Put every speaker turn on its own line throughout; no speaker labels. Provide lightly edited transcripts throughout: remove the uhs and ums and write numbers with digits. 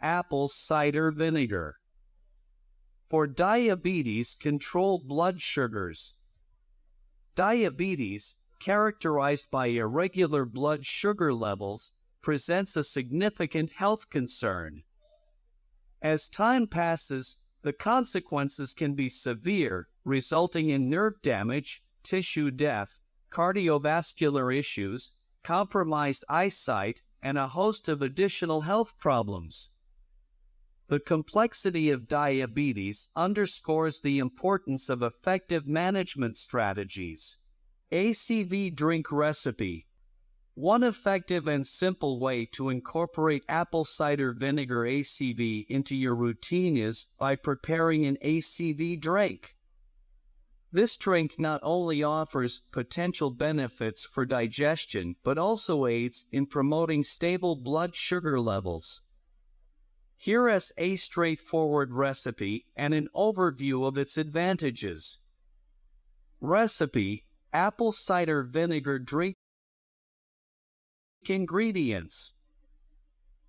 apple cider vinegar. For diabetes, control blood sugars. Diabetes, characterized by irregular blood sugar levels, presents a significant health concern. As time passes, the consequences can be severe, resulting in nerve damage, tissue death, cardiovascular issues, compromised eyesight, and a host of additional health problems. The complexity of diabetes underscores the importance of effective management strategies. ACV Drink Recipe. One effective and simple way to incorporate apple cider vinegar ACV into your routine is by preparing an ACV drink. This drink not only offers potential benefits for digestion, but also aids in promoting stable blood sugar levels. Here is a straightforward recipe and an overview of its advantages. Recipe: apple cider vinegar drink. Ingredients: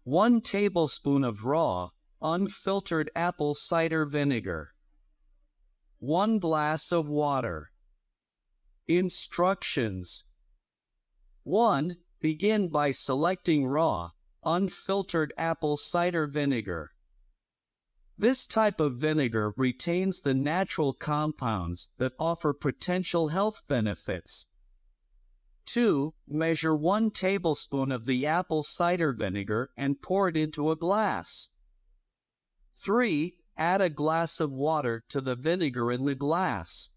1 tablespoon of raw, unfiltered apple cider vinegar. 1 glass of water. Instructions: 1. Begin by selecting raw, unfiltered apple cider vinegar. This type of vinegar retains the natural compounds that offer potential health benefits. 2. Measure 1 tablespoon of the apple cider vinegar and pour it into a glass. 3. Add a glass of water to the vinegar in the glass.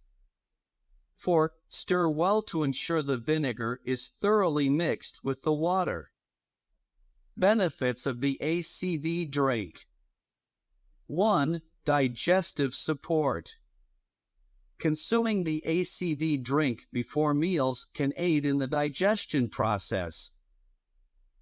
4. Stir well to ensure the vinegar is thoroughly mixed with the water. Benefits of the ACV drink. 1. Digestive support. Consuming the ACV drink before meals can aid in the digestion process.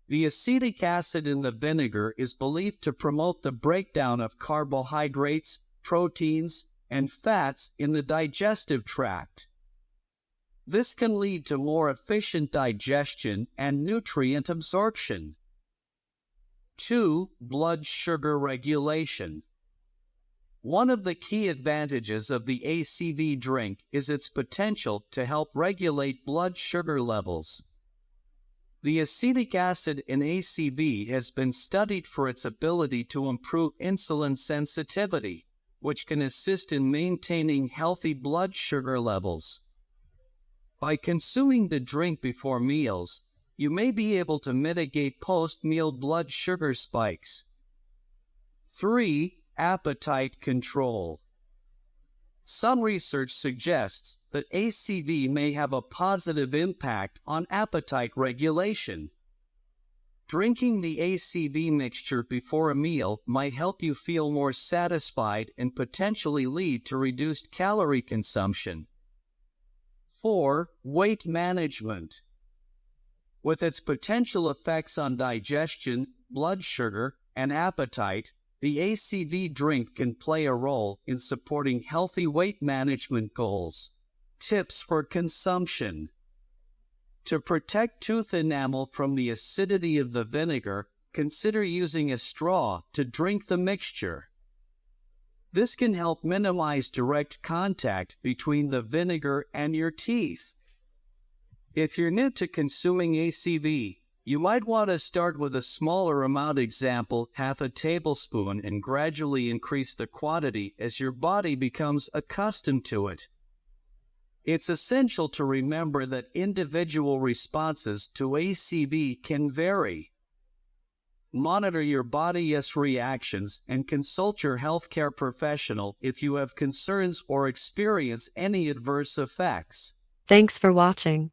The acetic acid in the vinegar is believed to promote the breakdown of carbohydrates, proteins, and fats in the digestive tract. This can lead to more efficient digestion and nutrient absorption. 2. Blood sugar regulation. One of the key advantages of the ACV drink is its potential to help regulate blood sugar levels. The acetic acid in ACV has been studied for its ability to improve insulin sensitivity, which can assist in maintaining healthy blood sugar levels. By consuming the drink before meals, you may be able to mitigate post-meal blood sugar spikes. 3. Appetite control. Some research suggests that ACV may have a positive impact on appetite regulation. Drinking the ACV mixture before a meal might help you feel more satisfied and potentially lead to reduced calorie consumption. 4. Weight management. With its potential effects on digestion, blood sugar, and appetite, the ACV drink can play a role in supporting healthy weight management goals. Tips for consumption. To protect tooth enamel from the acidity of the vinegar, consider using a straw to drink the mixture. This can help minimize direct contact between the vinegar and your teeth. If you're new to consuming ACV, you might want to start with a smaller amount, example, half a tablespoon, and gradually increase the quantity as your body becomes accustomed to it. It's essential to remember that individual responses to ACV can vary. Monitor your body's reactions and consult your healthcare professional if you have concerns or experience any adverse effects.
Thanks for watching.